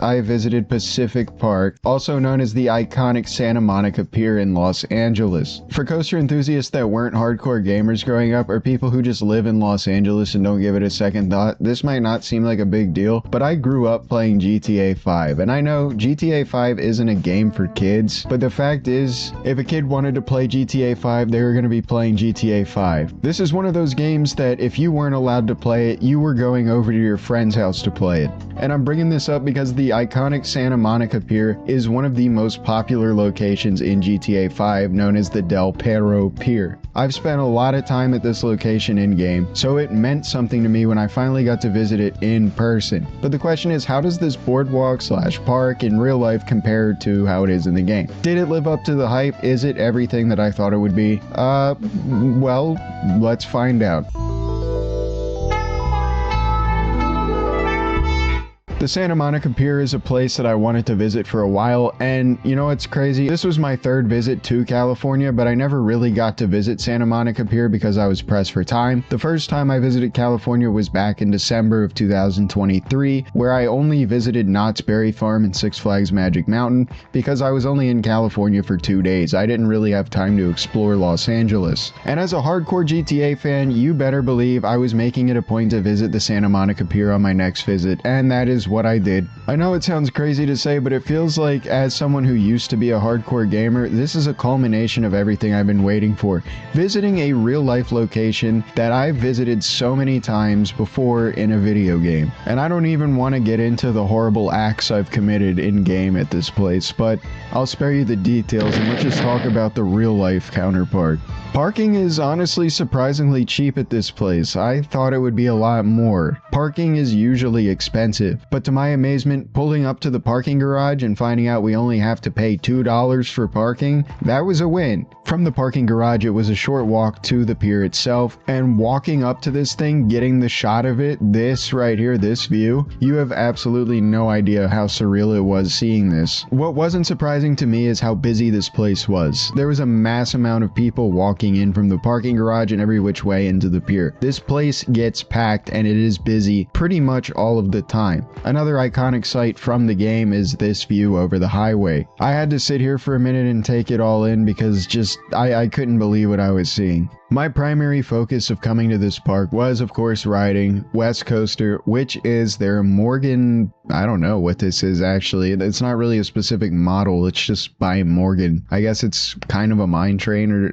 I visited Pacific Park, also known as the iconic Santa Monica Pier in Los Angeles. For coaster enthusiasts that weren't hardcore gamers growing up, or people who just live in Los Angeles and don't give it a second thought, this might not seem like a big deal, but I grew up playing GTA 5, and I know GTA 5 isn't a game for kids, but the fact is, if a kid wanted to play GTA 5, they were going to be playing GTA 5. This is one of those games that if you weren't allowed to play it, you were going over to your friend's house to play it. And I'm bringing this up because the iconic Santa Monica Pier is one of the most popular locations in GTA 5, known as the Perro Pier. I've spent a lot of time at this location in-game, so it meant something to me when I finally got to visit it in person. But the question is, how does this boardwalk / park in real life compare to how it is in the game? Did it live up to the hype? Is it everything that I thought it would be? Well, let's find out. The Santa Monica Pier is a place that I wanted to visit for a while, and you know what's crazy? This was my third visit to California, but I never really got to visit Santa Monica Pier because I was pressed for time. The first time I visited California was back in December of 2023, where I only visited Knott's Berry Farm and Six Flags Magic Mountain because I was only in California for 2 days. I didn't really have time to explore Los Angeles. And as a hardcore GTA fan, you better believe I was making it a point to visit the Santa Monica Pier on my next visit, and that is what I did. I know it sounds crazy to say, but it feels like, as someone who used to be a hardcore gamer, this is a culmination of everything I've been waiting for. Visiting a real-life location that I've visited so many times before in a video game. And I don't even want to get into the horrible acts I've committed in-game at this place, but I'll spare you the details and let's just talk about the real-life counterpart. Parking is honestly surprisingly cheap at this place. I thought it would be a lot more. Parking is usually expensive, but to my amazement, pulling up to the parking garage and finding out we only have to pay $2 for parking, that was a win. From the parking garage, it was a short walk to the pier itself, and walking up to this thing, getting the shot of it, this right here, this view, you have absolutely no idea how surreal it was seeing this. What wasn't surprising to me is how busy this place was. There was a mass amount of people walking in from the parking garage and every which way into the pier. This place gets packed and it is busy pretty much all of the time. Another iconic sight from the game is this view over the highway. I had to sit here for a minute and take it all in because I couldn't believe what I was seeing. My primary focus of coming to this park was, of course, riding West Coaster, which is their Morgan. I don't know what this is actually. It's not really a specific model. It's just by Morgan. I guess it's kind of a mine train, or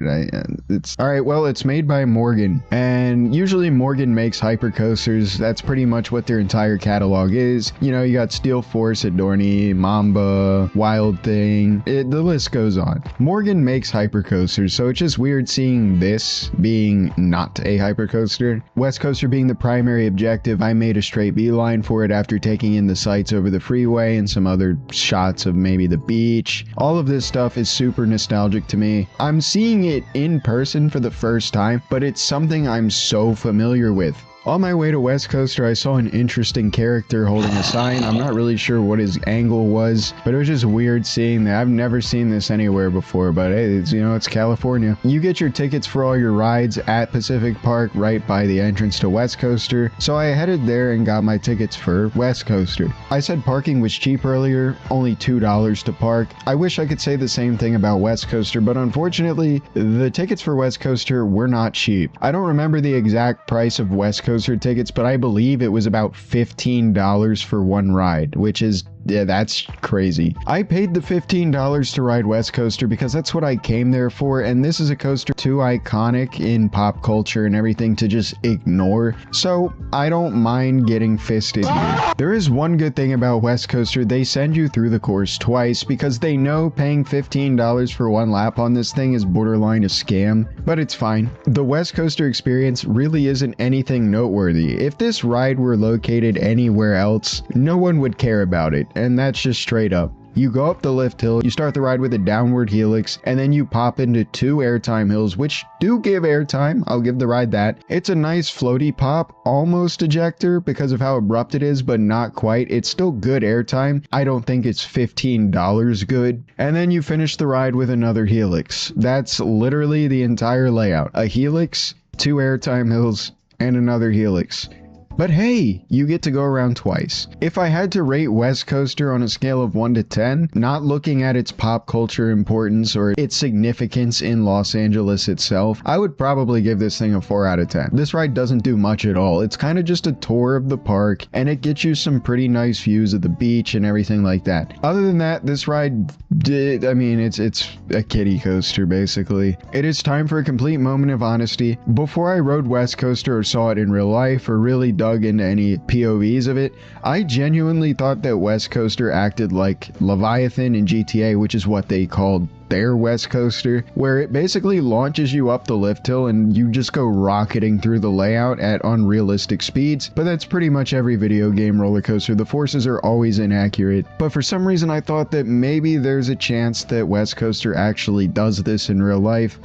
it's all right. Well, it's made by Morgan, and usually Morgan makes hypercoasters. That's pretty much what their entire catalog is. You know, you got Steel Force, Adorni, Mamba, Wild Thing. The list goes on. Morgan makes hypercoasters, so it's just weird seeing this being not a hypercoaster. West Coaster being the primary objective, I made a straight beeline for it after taking in the sights over the freeway and some other shots of maybe the beach. All of this stuff is super nostalgic to me. I'm seeing it in person for the first time, but it's something I'm so familiar with. On my way to West Coaster, I saw an interesting character holding a sign. I'm not really sure what his angle was, but it was just weird seeing that. I've never seen this anywhere before, but hey, it's California. You get your tickets for all your rides at Pacific Park right by the entrance to West Coaster, so I headed there and got my tickets for West Coaster. I said parking was cheap earlier, only $2 to park. I wish I could say the same thing about West Coaster, but unfortunately, the tickets for West Coaster were not cheap. I don't remember the exact price of West Coaster tickets, but I believe it was about $15 for one ride, which is, yeah, that's crazy. I paid the $15 to ride West Coaster because that's what I came there for, and this is a coaster too iconic in pop culture and everything to just ignore, so I don't mind getting fisted here. There is one good thing about West Coaster: they send you through the course twice because they know paying $15 for one lap on this thing is borderline a scam, but it's fine. The West Coaster experience really isn't anything noteworthy. If this ride were located anywhere else, no one would care about it. And that's just straight up. You go up the lift hill, you start the ride with a downward helix, and then you pop into 2 airtime hills, which do give airtime. I'll give the ride that. It's a nice floaty pop, almost ejector because of how abrupt it is, but not quite. It's still good airtime. I don't think it's $15 good. And then you finish the ride with another helix. That's literally the entire layout. A helix, 2 airtime hills, and another helix. But hey, you get to go around twice. If I had to rate West Coaster on a scale of 1 to 10, not looking at its pop culture importance or its significance in Los Angeles itself, I would probably give this thing a 4 out of 10. This ride doesn't do much at all. It's kind of just a tour of the park, and it gets you some pretty nice views of the beach and everything like that. Other than that, this ride it's a kiddie coaster basically. It is time for a complete moment of honesty. Before I rode West Coaster or saw it in real life or really dug into any POVs of it, I genuinely thought that West Coaster acted like Leviathan in GTA, which is what they called their West Coaster, where it basically launches you up the lift hill and you just go rocketing through the layout at unrealistic speeds. But that's pretty much every video game roller coaster. The forces are always inaccurate. But for some reason I thought that maybe there's a chance that West Coaster actually does this in real life.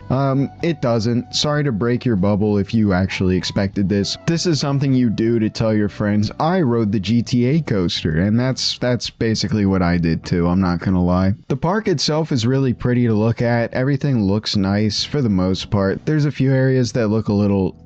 It doesn't. Sorry to break your bubble if you actually expected this. This is something you do to tell your friends, I rode the GTA coaster, and that's basically what I did too, I'm not gonna lie. The park itself is really pretty to look at. Everything looks nice for the most part. There's a few areas that look a little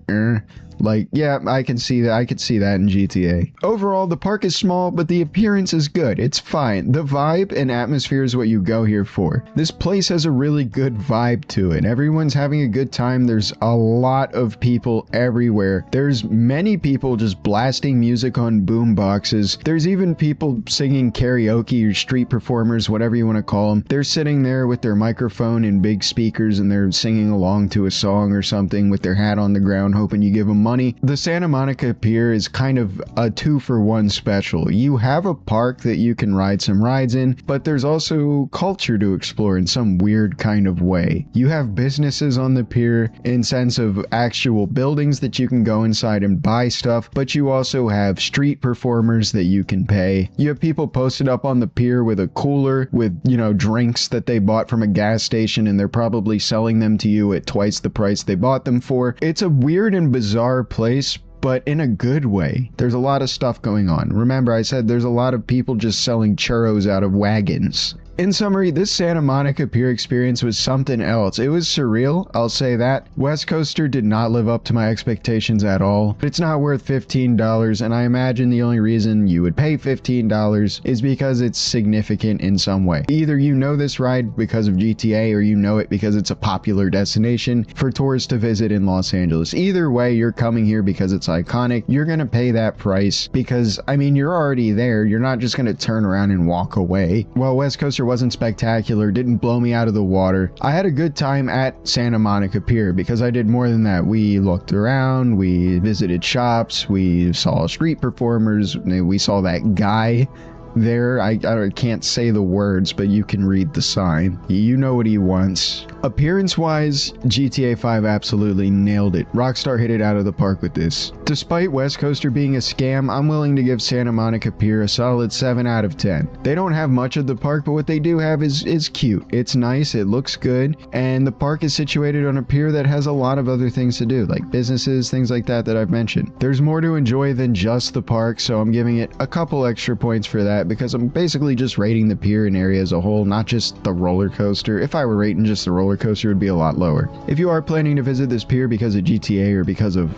like, yeah, I can see that. I could see that in GTA. Overall, the park is small, but the appearance is good. It's fine. The vibe and atmosphere is what you go here for. This place has a really good vibe to it. Everyone's having a good time. There's a lot of people everywhere. There's many people just blasting music on boom boxes. There's even people singing karaoke or street performers, whatever you want to call them. They're sitting there with their microphone and big speakers and they're singing along to a song or something with their hat on the ground, hoping you give them money. The Santa Monica Pier is kind of a 2-for-1 special. You have a park that you can ride some rides in, but there's also culture to explore in some weird kind of way. You have businesses on the pier in sense of actual buildings that you can go inside and buy stuff, but you also have street performers that you can pay. You have people posted up on the pier with a cooler with, drinks that they bought from a gas station, and they're probably selling them to you at twice the price they bought them for. It's a weird and bizarre place, but in a good way. There's a lot of stuff going on. Remember, I said there's a lot of people just selling churros out of wagons. In summary, this Santa Monica Pier experience was something else. It was surreal, I'll say that. West Coaster did not live up to my expectations at all. It's not worth $15, and I imagine the only reason you would pay $15 is because it's significant in some way. Either you know this ride because of GTA, or you know it because it's a popular destination for tourists to visit in Los Angeles. Either way, you're coming here because it's iconic. You're gonna pay that price because, you're already there. You're not just gonna turn around and walk away. Well, West Coaster wasn't spectacular, didn't blow me out of the water. I had a good time at Santa Monica Pier because I did more than that. We looked around, we visited shops, we saw street performers, we saw that guy there. I can't say the words, but you can read the sign. You know what he wants. Appearance wise, GTA 5 absolutely nailed it. Rockstar hit it out of the park with this. Despite West Coaster being a scam, I'm willing to give Santa Monica Pier a solid 7 out of 10. They don't have much of the park, but what they do have is cute. It's nice, it looks good, and the park is situated on a pier that has a lot of other things to do, like businesses, things like that I've mentioned. There's more to enjoy than just the park, so I'm giving it a couple extra points for that, because I'm basically just rating the pier and area as a whole, not just the roller coaster. If I were rating just the roller coaster, it would be a lot lower. If you are planning to visit this pier because of GTA or because of,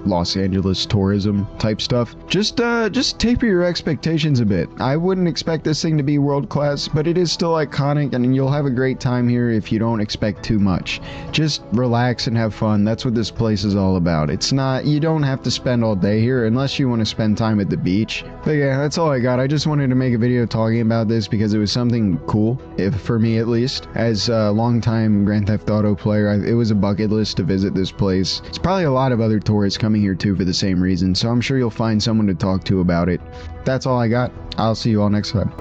Los Angeles tourism type stuff, just taper your expectations a bit. I wouldn't expect this thing to be world class, but it is still iconic, and you'll have a great time here if you don't expect too much. Just relax and have fun. That's what this place is all about. You don't have to spend all day here unless you want to spend time at the beach. But yeah, that's all I got. I just wanted to make a video talking about this because it was something cool, for me at least. As a longtime Grand Theft Auto player, it was a bucket list to visit this place. It's probably a lot of other tourists coming here too for the same reason, so I'm sure you'll find someone to talk to about it. That's all I got. I'll see you all next time.